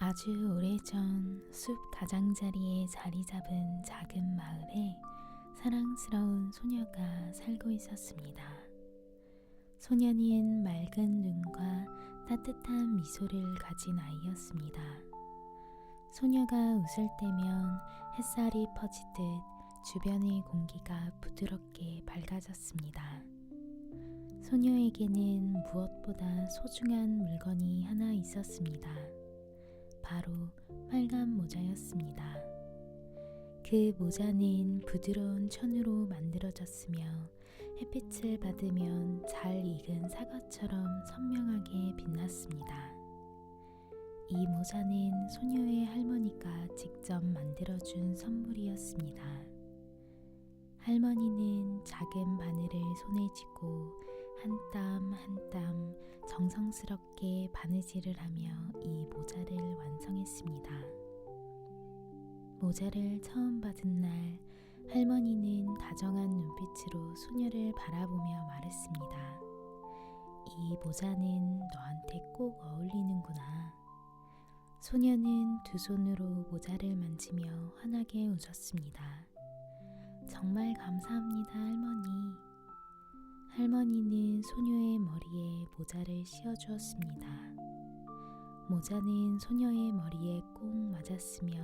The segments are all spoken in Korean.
아주 오래전 숲 가장자리에 자리 잡은 작은 마을에 사랑스러운 소녀가 살고 있었습니다. 소녀는 맑은 눈과 따뜻한 미소를 가진 아이였습니다. 소녀가 웃을 때면 햇살이 퍼지듯 주변의 공기가 부드럽게 밝아졌습니다. 소녀에게는 무엇보다 소중한 물건이 하나 있었습니다. 바로 빨간 모자였습니다. 그 모자는 부드러운 천으로 만들어졌으며 햇빛을 받으면 잘 익은 사과처럼 선명하게 빛났습니다. 이 모자는 소녀의 할머니가 직접 만들어준 선물이었습니다. 할머니는 작은 바늘을 손에 쥐고 한 땀 한 땀 정성스럽게 바느질을 하며 이 모자를 완성했습니다. 모자를 처음 받은 날, 할머니는 다정한 눈빛으로 소녀를 바라보며 말했습니다. 이 모자는 너한테 꼭 어울리는구나. 소녀는 두 손으로 모자를 만지며 환하게 웃었습니다. 정말 감사합니다, 할머니. 할머니는 소녀의 머리에 모자를 씌워주었습니다. 모자는 소녀의 머리에 꼭 맞았으며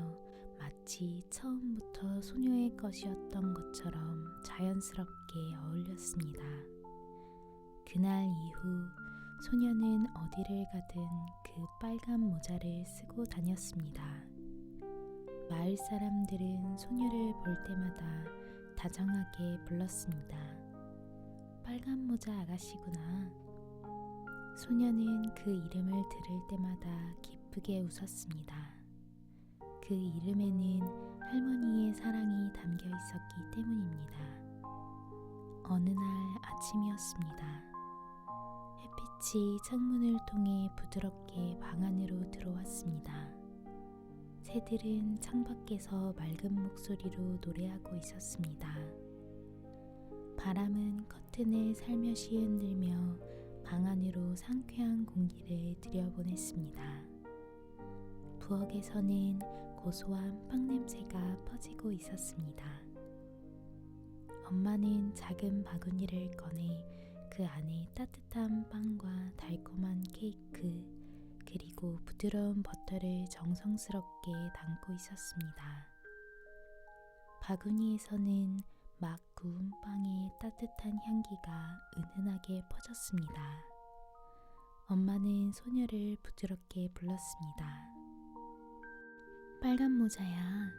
마치 처음부터 소녀의 것이었던 것처럼 자연스럽게 어울렸습니다. 그날 이후 소녀는 어디를 가든 그 빨간 모자를 쓰고 다녔습니다. 마을 사람들은 소녀를 볼 때마다 다정하게 불렀습니다. 빨간 모자 아가씨구나. 소녀는 그 이름을 들을 때마다 기쁘게 웃었습니다. 그 이름에는 할머니의 사랑이 담겨 있었기 때문입니다. 어느 날 아침이었습니다. 햇빛이 창문을 통해 부드럽게 방 안으로 들어왔습니다. 새들은 창밖에서 맑은 목소리로 노래하고 있었습니다. 바람은 커튼을 살며시 흔들며 방 안으로 상쾌한 공기를 들여보냈습니다. 부엌에서는 고소한 빵 냄새가 퍼지고 있었습니다. 엄마는 작은 바구니를 꺼내 그 안에 따뜻한 빵과 달콤한 케이크, 그리고 부드러운 버터를 정성스럽게 담고 있었습니다. 바구니에서는 막 구운 빵의 따뜻한 향기가 은은하게 퍼졌습니다. 엄마는 소녀를 부드럽게 불렀습니다. 빨간 모자야.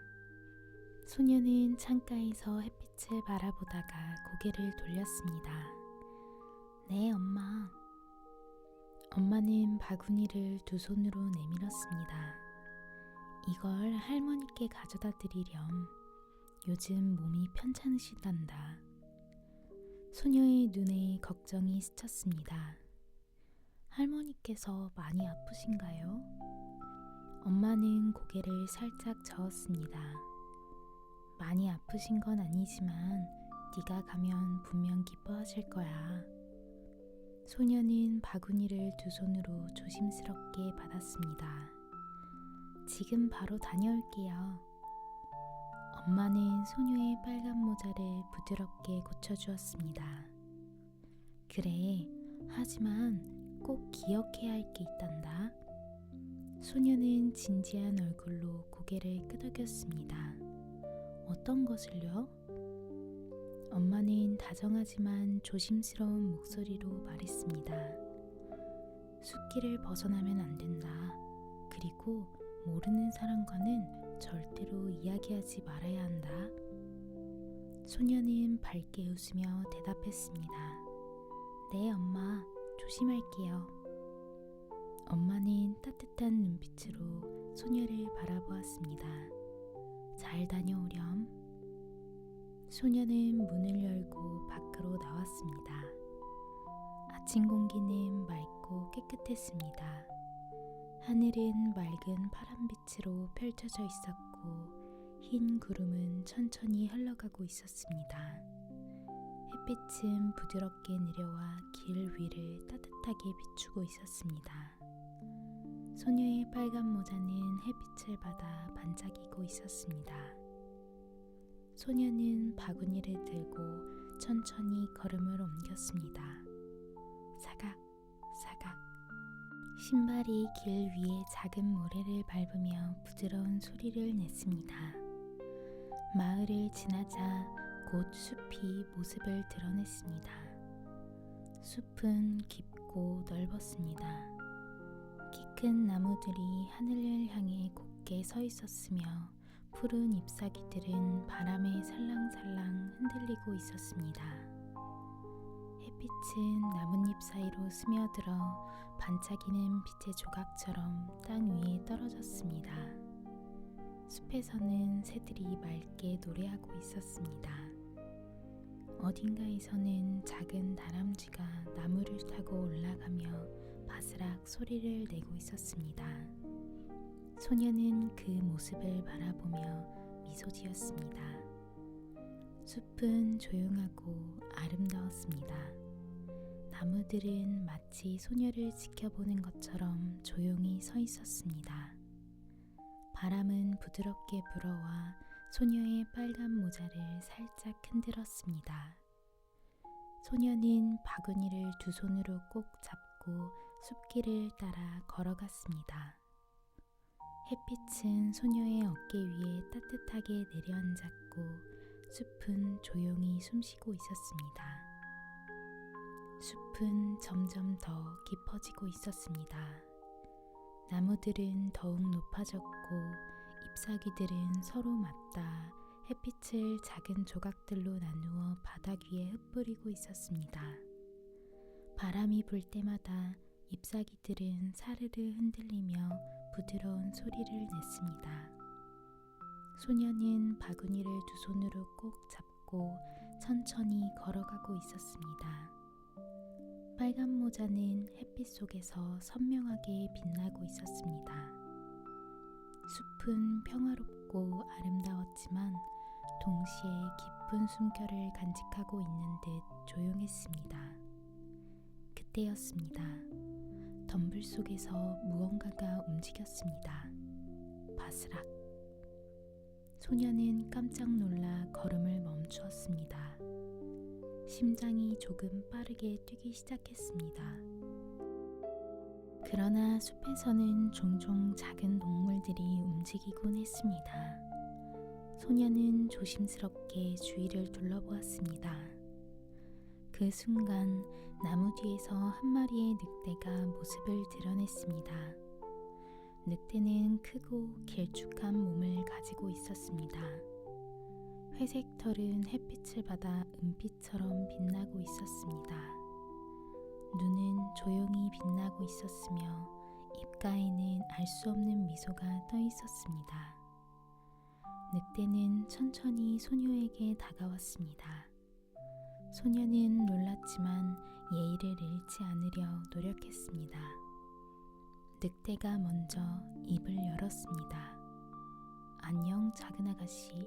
소녀는 창가에서 햇빛을 바라보다가 고개를 돌렸습니다. 네, 엄마. 엄마는 바구니를 두 손으로 내밀었습니다. 이걸 할머니께 가져다 드리렴. 요즘 몸이 편찮으시단다. 소녀의 눈에 걱정이 스쳤습니다. 할머니께서 많이 아프신가요? 엄마는 고개를 살짝 저었습니다. 많이 아프신 건 아니지만 네가 가면 분명 기뻐하실 거야. 소녀는 바구니를 두 손으로 조심스럽게 받았습니다. 지금 바로 다녀올게요. 엄마는 소녀의 빨간 모자를 부드럽게 고쳐주었습니다. 그래, 하지만 꼭 기억해야 할 게 있단다. 소녀는 진지한 얼굴로 고개를 끄덕였습니다. 어떤 것을요? 엄마는 다정하지만 조심스러운 목소리로 말했습니다. 숲길을 벗어나면 안 된다. 그리고 모르는 사람과는 절대로 이야기하지 말아야 한다. 소녀는 밝게 웃으며 대답했습니다. 네, 엄마, 조심할게요. 엄마는 따뜻한 눈빛으로 소녀를 바라보았습니다. 잘 다녀오렴. 소녀는 문을 열고 밖으로 나왔습니다. 아침 공기는 맑고 깨끗했습니다. 하늘은 맑은 파란빛으로 펼쳐져 있었고 흰 구름은 천천히 흘러가고 있었습니다. 햇빛은 부드럽게 내려와 길 위를 따뜻하게 비추고 있었습니다. 소녀의 빨간 모자는 햇빛을 받아 반짝이고 있었습니다. 소녀는 바구니를 들고 천천히 걸음을 옮겼습니다. 사각, 사각. 신발이 길 위에 작은 모래를 밟으며 부드러운 소리를 냈습니다. 마을을 지나자 곧 숲이 모습을 드러냈습니다. 숲은 깊고 넓었습니다. 키 큰 나무들이 하늘을 향해 곧게 서 있었으며 푸른 잎사귀들은 바람에 살랑살랑 흔들리고 있었습니다. 햇빛은 나뭇잎 사이로 스며들어 반짝이는 빛의 조각처럼 땅 위에 떨어졌습니다. 숲에서는 새들이 맑게 노래하고 있었습니다. 어딘가에서는 작은 다람쥐가 나무를 타고 올라가며 바스락 소리를 내고 있었습니다. 소녀는 그 모습을 바라보며 미소 지었습니다. 숲은 조용하고 아름다웠습니다. 나무들은 마치 소녀를 지켜보는 것처럼 조용히 서 있었습니다. 바람은 부드럽게 불어와 소녀의 빨간 모자를 살짝 흔들었습니다. 소녀는 바구니를 두 손으로 꼭 잡고 숲길을 따라 걸어갔습니다. 햇빛은 소녀의 어깨 위에 따뜻하게 내려앉았고 숲은 조용히 숨쉬고 있었습니다. 숲은 점점 더 깊어지고 있었습니다. 나무들은 더욱 높아졌고 잎사귀들은 서로 맞닿아 햇빛을 작은 조각들로 나누어 바닥 위에 흩뿌리고 있었습니다. 바람이 불 때마다 잎사귀들은 사르르 흔들리며 부드러운 소리를 냈습니다. 소녀는 바구니를 두 손으로 꼭 잡고 천천히 걸어가고 있었습니다. 빨간 모자는 햇빛 속에서 선명하게 빛나고 있었습니다. 숲은 평화롭고 아름다웠지만 동시에 깊은 숨결을 간직하고 있는 듯 조용했습니다. 그때였습니다. 덤불 속에서 무언가가 움직였습니다. 바스락. 소녀는 깜짝 놀라 걸음을 멈추었습니다. 심장이 조금 빠르게 뛰기 시작했습니다. 그러나 숲에서는 종종 작은 동물들이 움직이곤 했습니다. 소녀는 조심스럽게 주위를 둘러보았습니다. 그 순간 나무 뒤에서 한 마리의 늑대가 모습을 드러냈습니다. 늑대는 크고 길쭉한 몸을 가지고 있었습니다. 회색 털은 햇빛을 받아 은빛처럼 빛나고 있었습니다. 눈은 조용히 빛나고 있었으며 입가에는 알 수 없는 미소가 떠 있었습니다. 늑대는 천천히 소녀에게 다가왔습니다. 소녀는 놀랐지만 예의를 잃지 않으려 노력했습니다. 늑대가 먼저 입을 열었습니다. 안녕, 작은 아가씨.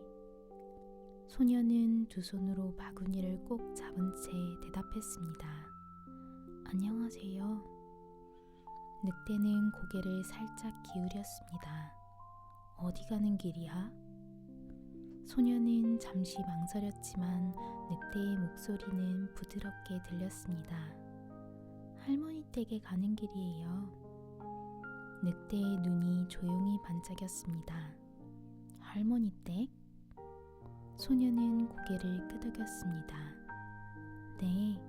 소녀는 두 손으로 바구니를 꼭 잡은 채 대답했습니다. 안녕하세요. 늑대는 고개를 살짝 기울였습니다. 어디 가는 길이야? 소녀는 잠시 망설였지만 늑대의 목소리는 부드럽게 들렸습니다. 할머니 댁에 가는 길이에요. 늑대의 눈이 조용히 반짝였습니다. 할머니 댁? 소녀는 고개를 끄덕였습니다. 네,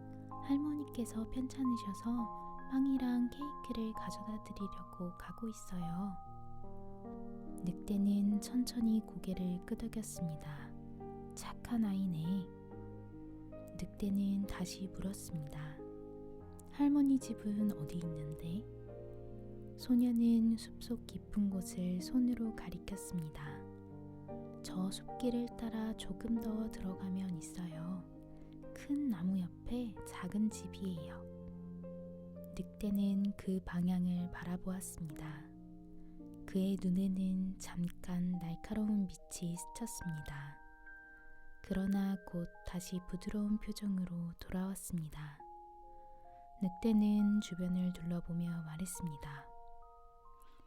할머니께서 편찮으셔서 빵이랑 케이크를 가져다 드리려고 가고 있어요. 늑대는 천천히 고개를 끄덕였습니다. 착한 아이네. 늑대는 다시 물었습니다. 할머니 집은 어디 있는데? 소녀는 숲속 깊은 곳을 손으로 가리켰습니다. 저 숲길을 따라 조금 더 들어가면 있어요. 큰 나무 옆에 작은 집이에요. 늑대는 그 방향을 바라보았습니다. 그의 눈에는 잠깐 날카로운 빛이 스쳤습니다. 그러나 곧 다시 부드러운 표정으로 돌아왔습니다. 늑대는 주변을 둘러보며 말했습니다.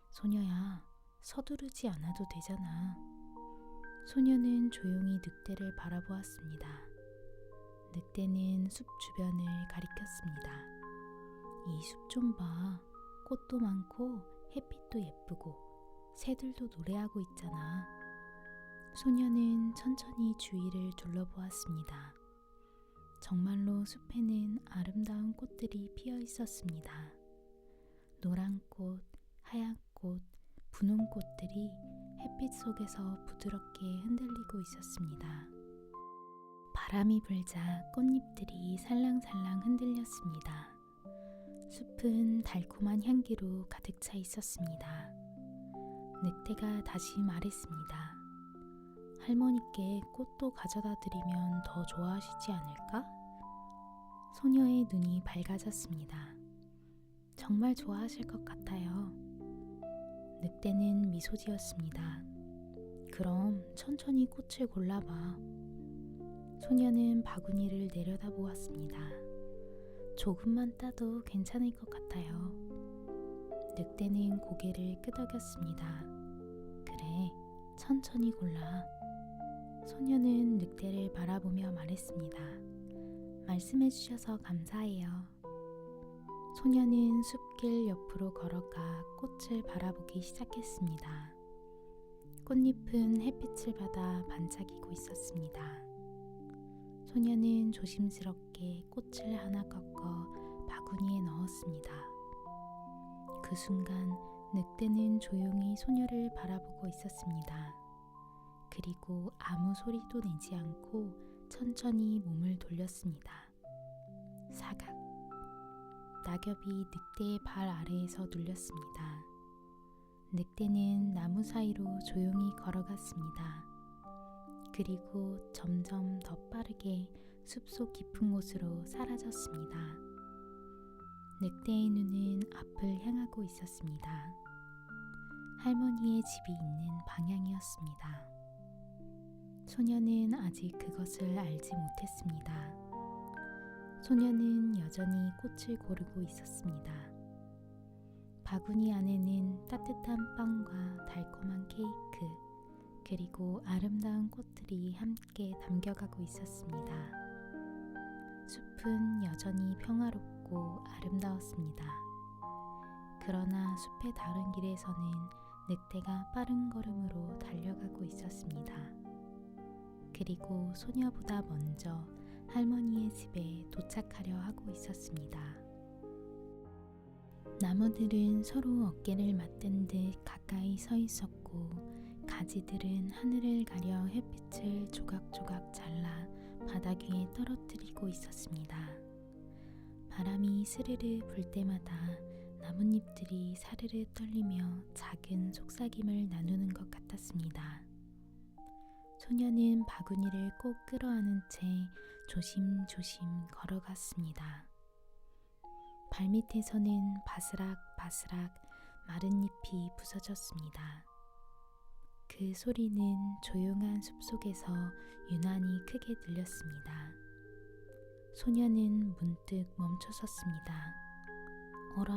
소녀야, 서두르지 않아도 되잖아. 소녀는 조용히 늑대를 바라보았습니다. 늑대는 숲 주변을 가리켰습니다. 이 숲 좀 봐. 꽃도 많고 햇빛도 예쁘고 새들도 노래하고 있잖아. 소녀는 천천히 주위를 둘러보았습니다. 정말로 숲에는 아름다운 꽃들이 피어 있었습니다. 노란 꽃, 하얀 꽃, 분홍 꽃들이 햇빛 속에서 부드럽게 흔들리고 있었습니다. 바람이 불자 꽃잎들이 살랑살랑 흔들렸습니다. 숲은 달콤한 향기로 가득 차 있었습니다. 늑대가 다시 말했습니다. 할머니께 꽃도 가져다 드리면 더 좋아하시지 않을까? 소녀의 눈이 밝아졌습니다. 정말 좋아하실 것 같아요. 늑대는 미소 지었습니다. 그럼 천천히 꽃을 골라봐. 소녀는 바구니를 내려다보았습니다. 조금만 따도 괜찮을 것 같아요. 늑대는 고개를 끄덕였습니다. 그래, 천천히 골라. 소녀는 늑대를 바라보며 말했습니다. 말씀해 주셔서 감사해요. 소녀는 숲길 옆으로 걸어가 꽃을 바라보기 시작했습니다. 꽃잎은 햇빛을 받아 반짝이고 있었습니다. 소녀는 조심스럽게 꽃을 하나 꺾어 바구니에 넣었습니다. 그 순간 늑대는 조용히 소녀를 바라보고 있었습니다. 그리고 아무 소리도 내지 않고 천천히 몸을 돌렸습니다. 사각. 낙엽이 늑대의 발 아래에서 눌렸습니다. 늑대는 나무 사이로 조용히 걸어갔습니다. 그리고 점점 더 빠르게 숲속 깊은 곳으로 사라졌습니다. 늑대의 눈은 앞을 향하고 있었습니다. 할머니의 집이 있는 방향이었습니다. 소녀는 아직 그것을 알지 못했습니다. 소녀는 여전히 꽃을 고르고 있었습니다. 바구니 안에는 따뜻한 빵과 달콤한 케이크, 그리고 아름다운 꽃들이 함께 담겨가고 있었습니다. 숲은 여전히 평화롭고 아름다웠습니다. 그러나 숲의 다른 길에서는 늑대가 빠른 걸음으로 달려가고 있었습니다. 그리고 소녀보다 먼저 할머니의 집에 도착하려 하고 있었습니다. 나무들은 서로 어깨를 맞댄 듯 가까이 서 있었고 가지들은 하늘을 가려 햇빛을 조각조각 잘라 바닥 위에 떨어뜨리고 있었습니다. 바람이 스르르 불 때마다 나뭇잎들이 사르르 떨리며 작은 속삭임을 나누는 것 같았습니다. 소녀는 바구니를 꼭 끌어안은 채 조심조심 걸어갔습니다. 발밑에서는 바스락바스락 마른 잎이 부서졌습니다. 그 소리는 조용한 숲속에서 유난히 크게 들렸습니다. 소녀는 문득 멈춰섰습니다. 어라,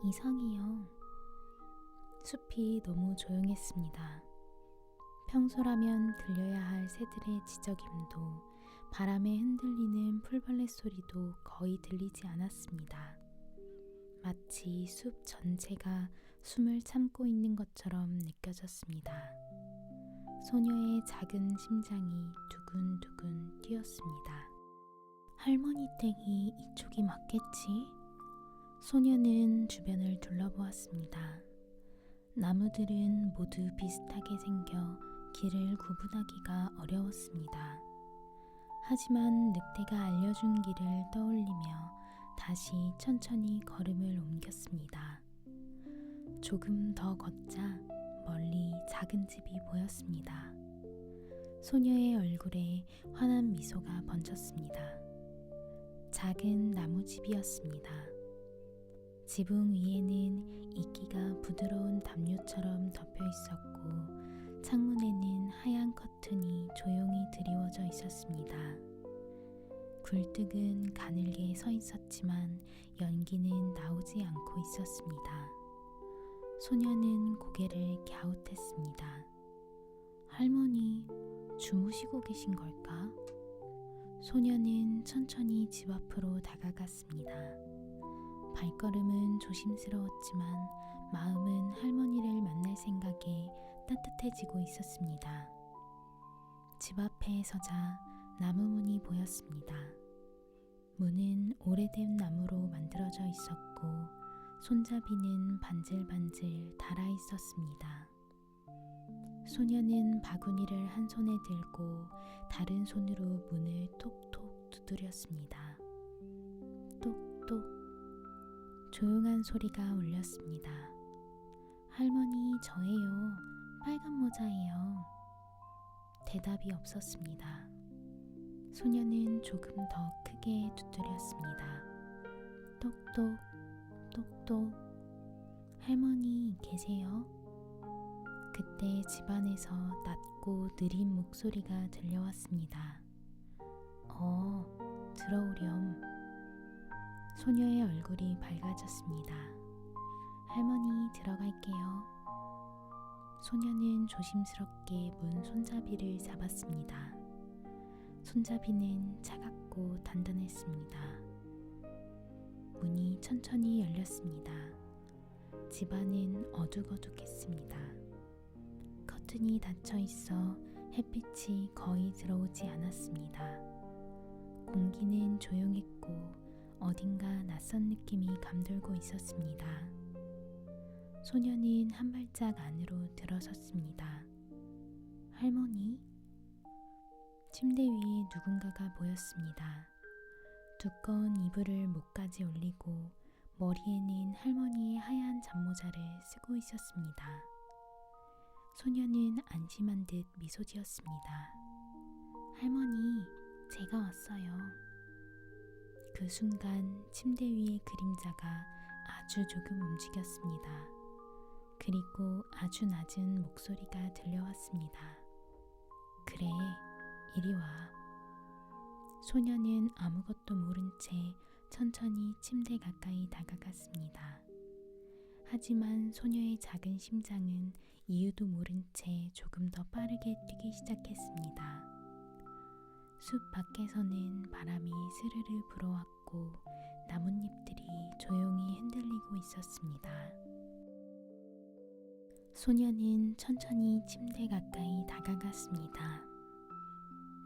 이상해요. 숲이 너무 조용했습니다. 평소라면 들려야 할 새들의 지저귐도 바람에 흔들리는 풀벌레 소리도 거의 들리지 않았습니다. 마치 숲 전체가 숨을 참고 있는 것처럼 느껴졌습니다. 소녀의 작은 심장이 두근두근 뛰었습니다. 할머니 댁이 이쪽이 맞겠지? 소녀는 주변을 둘러보았습니다. 나무들은 모두 비슷하게 생겨 길을 구분하기가 어려웠습니다. 하지만 늑대가 알려준 길을 떠올리며 다시 천천히 걸음을 옮겼습니다. 조금 더 걷자 멀리 작은 집이 보였습니다. 소녀의 얼굴에 환한 미소가 번졌습니다. 작은 나무집이었습니다. 지붕 위에는 이끼가 부드러운 담요처럼 덮여 있었고 창문에는 하얀 커튼이 조용히 드리워져 있었습니다. 굴뚝은 가늘게 서 있었지만 연기는 나오지 않고 있었습니다. 소녀는 고개를 갸웃했습니다. 할머니, 주무시고 계신 걸까? 소녀는 천천히 집 앞으로 다가갔습니다. 발걸음은 조심스러웠지만 마음은 할머니를 만날 생각에 따뜻해지고 있었습니다. 집 앞에 서자 나무 문이 보였습니다. 문은 오래된 나무로 만들어져 있었고 손잡이는 반질반질 달아 있었습니다. 소녀는 바구니를 한 손에 들고 다른 손으로 문을 톡톡 두드렸습니다. 똑똑. 조용한 소리가 울렸습니다. 할머니, 저예요. 빨간 모자예요. 대답이 없었습니다. 소녀는 조금 더 크게 두드렸습니다. 똑똑, 똑똑. 할머니, 계세요? 그때 집안에서 낮고 느린 목소리가 들려왔습니다. 들어오렴. 소녀의 얼굴이 밝아졌습니다. 할머니, 들어갈게요. 소녀는 조심스럽게 문 손잡이를 잡았습니다. 손잡이는 차갑고 단단했습니다. 문이 천천히 열렸습니다. 집안은 어둑어둑했습니다. 커튼이 닫혀 있어 햇빛이 거의 들어오지 않았습니다. 공기는 조용했고 어딘가 낯선 느낌이 감돌고 있었습니다. 소녀는 한 발짝 안으로 들어섰습니다. 할머니? 침대 위에 누군가가 보였습니다. 두꺼운 이불을 목까지 올리고 머리에는 할머니의 하얀 잠모자를 쓰고 있었습니다. 소녀는 안심한 듯 미소 지었습니다. 할머니, 제가 왔어요. 그 순간 침대 위의 그림자가 아주 조금 움직였습니다. 그리고 아주 낮은 목소리가 들려왔습니다. 그래, 이리 와. 소녀는 아무것도 모른 채 천천히 침대 가까이 다가갔습니다. 하지만 소녀의 작은 심장은 이유도 모른 채 조금 더 빠르게 뛰기 시작했습니다. 숲 밖에서는 바람이 스르르 불어왔고 나뭇잎들이 조용히 흔들리고 있었습니다. 소녀는 천천히 침대 가까이 다가갔습니다.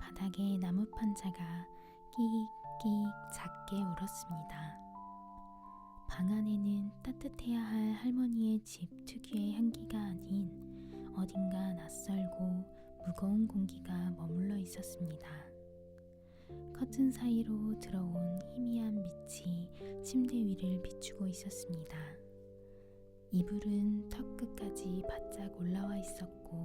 바닥에 나무판자가 끼익끼익 작게 울었습니다. 방 안에는 따뜻해야 할 할머니의 집 특유의 향기가 아닌 어딘가 낯설고 무거운 공기가 머물러 있었습니다. 커튼 사이로 들어온 희미한 빛이 침대 위를 비추고 있었습니다. 이불은 턱 끝까지 바짝 올라와 있었고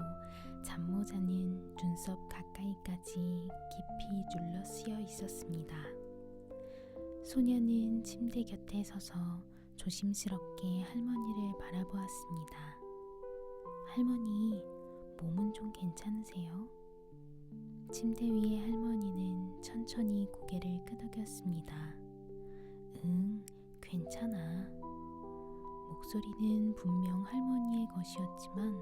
잠모자는 눈썹 가까이까지 깊이 눌러 쓰여 있었습니다. 소녀는 침대 곁에 서서 조심스럽게 할머니를 바라보았습니다. 할머니, 몸은 좀 괜찮으세요? 침대 위의 할머니는 천천히 고개를 끄덕였습니다. 응, 괜찮아. 목소리는 분명 할머니의 것이었지만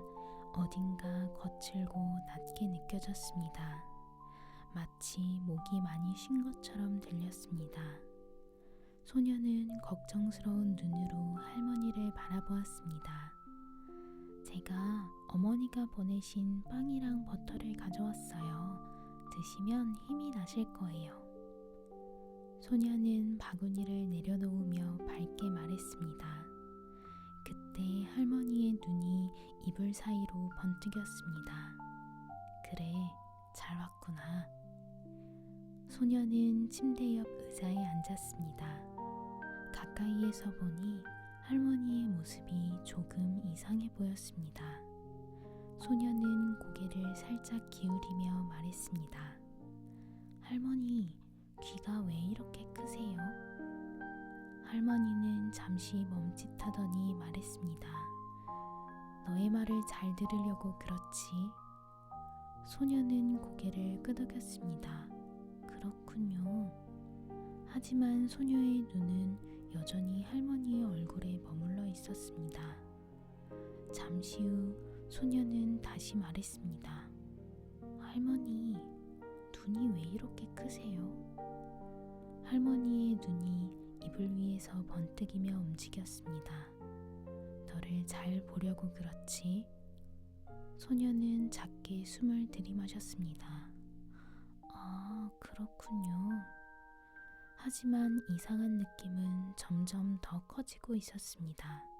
어딘가 거칠고 낮게 느껴졌습니다. 마치 목이 많이 쉰 것처럼 들렸습니다. 소녀는 걱정스러운 눈으로 할머니를 바라보았습니다. 제가 어머니가 보내신 빵이랑 버터를 가져왔어요. 드시면 힘이 나실 거예요. 소녀는 바구니를 내려놓으며 밝게 말했습니다. 그때 할머니의 눈이 이불 사이로 번뜩였습니다. 그래, 잘 왔구나. 소녀는 침대 옆 의자에 앉았습니다. 가까이에서 보니 할머니의 모습이 조금 이상해 보였습니다. 소녀는 고개를 살짝 기울이며 말했습니다. 할머니, 귀가 왜 이렇게 크세요? 할머니는 잠시 멈칫하더니 말했습니다. 너의 말을 잘 들으려고 그렇지. 소녀는 고개를 끄덕였습니다. 그렇군요. 하지만 소녀의 눈은 여전히 할머니의 얼굴에 머물러 있었습니다. 잠시 후 소녀는 다시 말했습니다. 할머니, 눈이 왜 이렇게 크세요? 할머니의 눈이 이불 위에서 번뜩이며 움직였습니다. 너를 잘 보려고 그렇지? 소녀는 작게 숨을 들이마셨습니다. 아, 그렇군요. 하지만 이상한 느낌은 점점 더 커지고 있었습니다.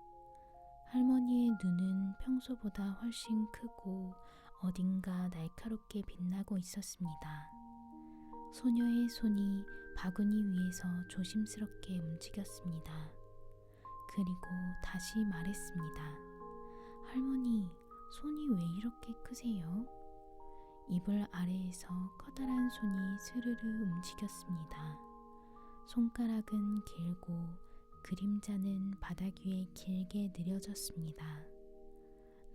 할머니의 눈은 평소보다 훨씬 크고 어딘가 날카롭게 빛나고 있었습니다. 소녀의 손이 바구니 위에서 조심스럽게 움직였습니다. 그리고 다시 말했습니다. 할머니, 손이 왜 이렇게 크세요? 이불 아래에서 커다란 손이 스르르 움직였습니다. 손가락은 길고 그림자는 바닥 위에 길게 느려졌습니다.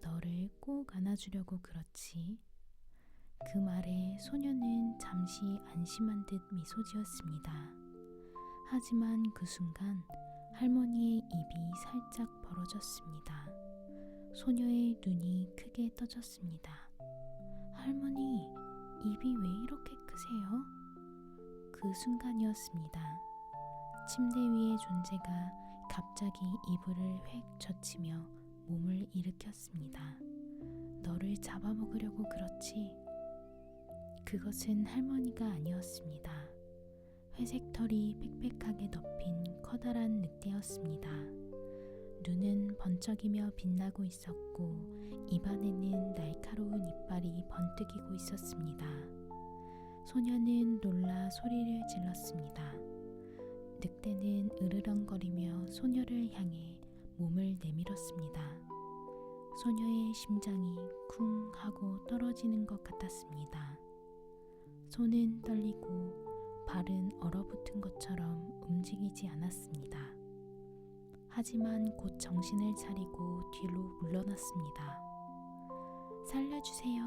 너를 꼭 안아주려고 그렇지? 그 말에 소녀는 잠시 안심한 듯 미소 지었습니다. 하지만 그 순간 할머니의 입이 살짝 벌어졌습니다. 소녀의 눈이 크게 떠졌습니다. 할머니, 입이 왜 이렇게 크세요? 그 순간이었습니다. 침대 위의 존재가 갑자기 이불을 획 젖히며 몸을 일으켰습니다. 너를 잡아먹으려고 그렇지? 그것은 할머니가 아니었습니다. 회색 털이 빽빽하게 덮인 커다란 늑대였습니다. 눈은 번쩍이며 빛나고 있었고 입안에는 날카로운 이빨이 번뜩이고 있었습니다. 소녀는 놀라 소리를 질렀습니다. 늑대는 으르렁거리며 소녀를 향해 몸을 내밀었습니다. 소녀의 심장이 쿵 하고 떨어지는 것 같았습니다. 손은 떨리고 발은 얼어붙은 것처럼 움직이지 않았습니다. 하지만 곧 정신을 차리고 뒤로 물러났습니다. 살려주세요.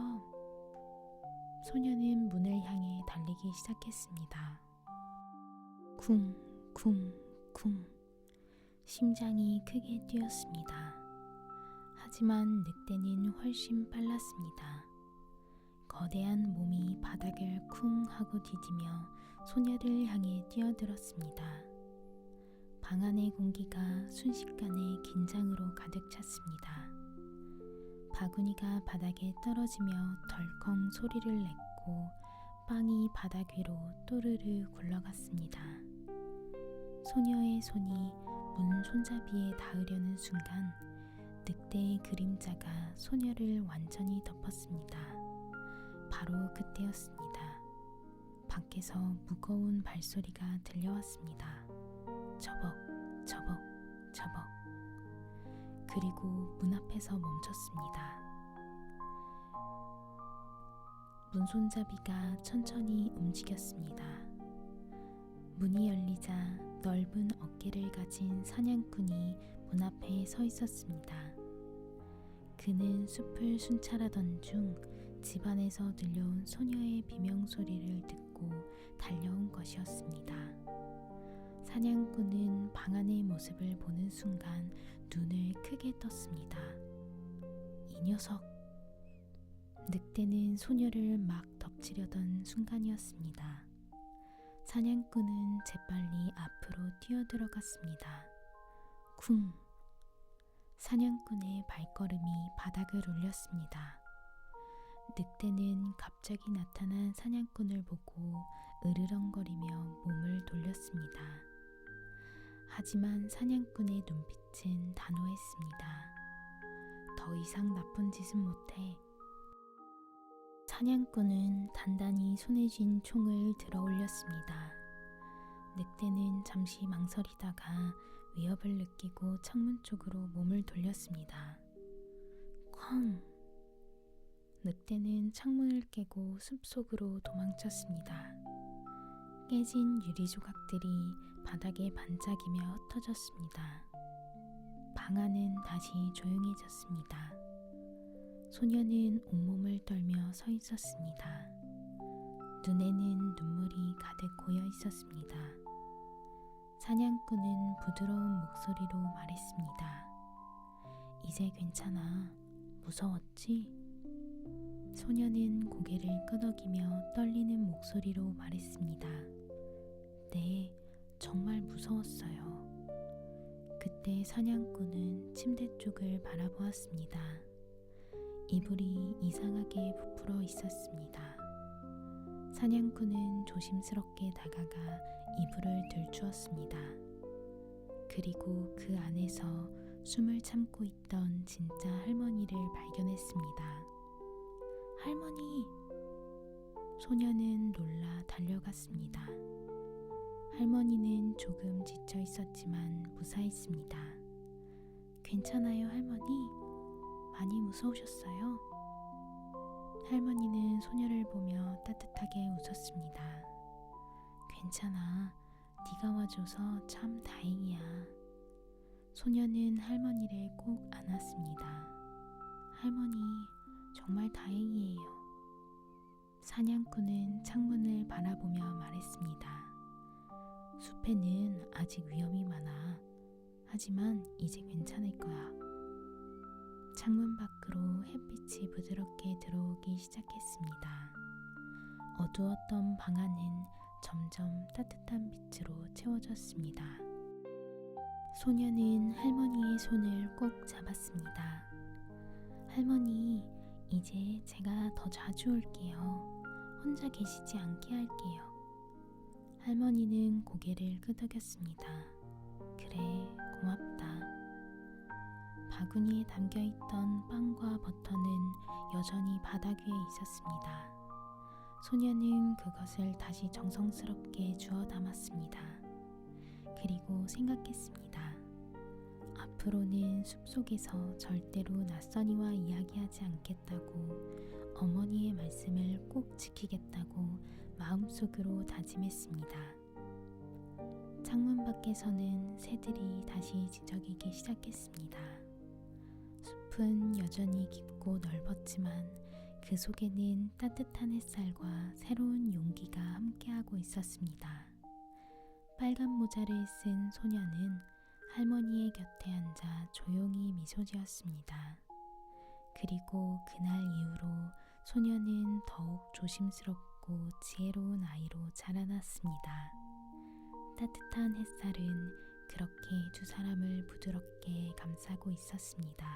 소녀는 문을 향해 달리기 시작했습니다. 쿵, 쿵, 쿵. 심장이 크게 뛰었습니다. 하지만 늑대는 훨씬 빨랐습니다. 거대한 몸이 바닥을 쿵 하고 디디며 소녀를 향해 뛰어들었습니다. 방 안의 공기가 순식간에 긴장으로 가득 찼습니다. 바구니가 바닥에 떨어지며 덜컹 소리를 냈고 빵이 바닥 위로 또르르 굴러갔습니다. 소녀의 손이 문 손잡이에 닿으려는 순간 늑대의 그림자가 소녀를 완전히 덮었습니다. 바로 그때였습니다. 밖에서 무거운 발소리가 들려왔습니다. 저벅, 저벅, 저벅. 그리고 문 앞에서 멈췄습니다. 문손잡이가 천천히 움직였습니다. 문이 열리자 넓은 어깨를 가진 사냥꾼이 문 앞에 서 있었습니다. 그는 숲을 순찰하던 중 집안에서 들려온 소녀의 비명소리를 듣고 달려온 것이었습니다. 사냥꾼은 방 안의 모습을 보는 순간 눈을 크게 떴습니다. 이 녀석! 늑대는 소녀를 막 덮치려던 순간이었습니다. 사냥꾼은 재빨리 앞으로 뛰어들어갔습니다. 쿵! 사냥꾼의 발걸음이 바닥을 울렸습니다. 늑대는 갑자기 나타난 사냥꾼을 보고 으르렁거리며 몸을 돌렸습니다. 하지만 사냥꾼의 눈빛은 단호했습니다. 더 이상 나쁜 짓은 못해. 사냥꾼은 단단히 손에 쥔 총을 들어 올렸습니다. 늑대는 잠시 망설이다가 위협을 느끼고 창문 쪽으로 몸을 돌렸습니다. 쾅! 늑대는 창문을 깨고 숲속으로 도망쳤습니다. 깨진 유리 조각들이 바닥에 반짝이며 흩어졌습니다. 방 안은 다시 조용해졌습니다. 소녀는 온몸을 떨며 서 있었습니다. 눈에는 눈물이 가득 고여 있었습니다. 사냥꾼은 부드러운 목소리로 말했습니다. 이제 괜찮아. 무서웠지? 소녀는 고개를 끄덕이며 떨리는 목소리로 말했습니다. 네, 정말 무서웠어요. 그때 사냥꾼은 침대 쪽을 바라보았습니다. 이불이 이상하게 부풀어 있었습니다. 사냥꾼은 조심스럽게 다가가 이불을 들추었습니다. 그리고 그 안에서 숨을 참고 있던 진짜 할머니를 발견했습니다. 할머니! 소녀는 놀라 달려갔습니다. 할머니는 조금 지쳐 있었지만 무사했습니다. 괜찮아요, 할머니? 많이 무서우셨어요? 할머니는 소녀를 보며 따뜻하게 웃었습니다. 괜찮아. 네가 와줘서 참 다행이야. 소녀는 할머니를 꼭 안았습니다. 할머니, 정말 다행이에요. 사냥꾼은 창문을 바라보며 말했습니다. 숲에는 아직 위험이 많아. 하지만 이제 괜찮을 거야. 창문 밖으로 햇빛이 부드럽게 들어오기 시작했습니다. 어두웠던 방 안은 점점 따뜻한 빛으로 채워졌습니다. 소녀는 할머니의 손을 꼭 잡았습니다. 할머니, 이제 제가 더 자주 올게요. 혼자 계시지 않게 할게요. 할머니는 고개를 끄덕였습니다. 그래, 고맙다. 바구니에 담겨있던 빵과 버터는 여전히 바닥 위에 있었습니다. 소녀는 그것을 다시 정성스럽게 주워 담았습니다. 그리고 생각했습니다. 앞으로는 숲속에서 절대로 낯선이와 이야기하지 않겠다고, 어머니의 말씀을 꼭 지키겠다고 마음속으로 다짐했습니다. 창문 밖에서는 새들이 다시 지저귀기 시작했습니다. 숲은 여전히 깊고 넓었지만 그 속에는 따뜻한 햇살과 새로운 용기가 함께하고 있었습니다. 빨간 모자를 쓴 소녀는 할머니의 곁에 앉아 조용히 미소 지었습니다. 그리고 그날 이후로 소녀는 더욱 조심스럽고 지혜로운 아이로 자라났습니다. 따뜻한 햇살은 그렇게 두 사람을 부드럽게 감싸고 있었습니다.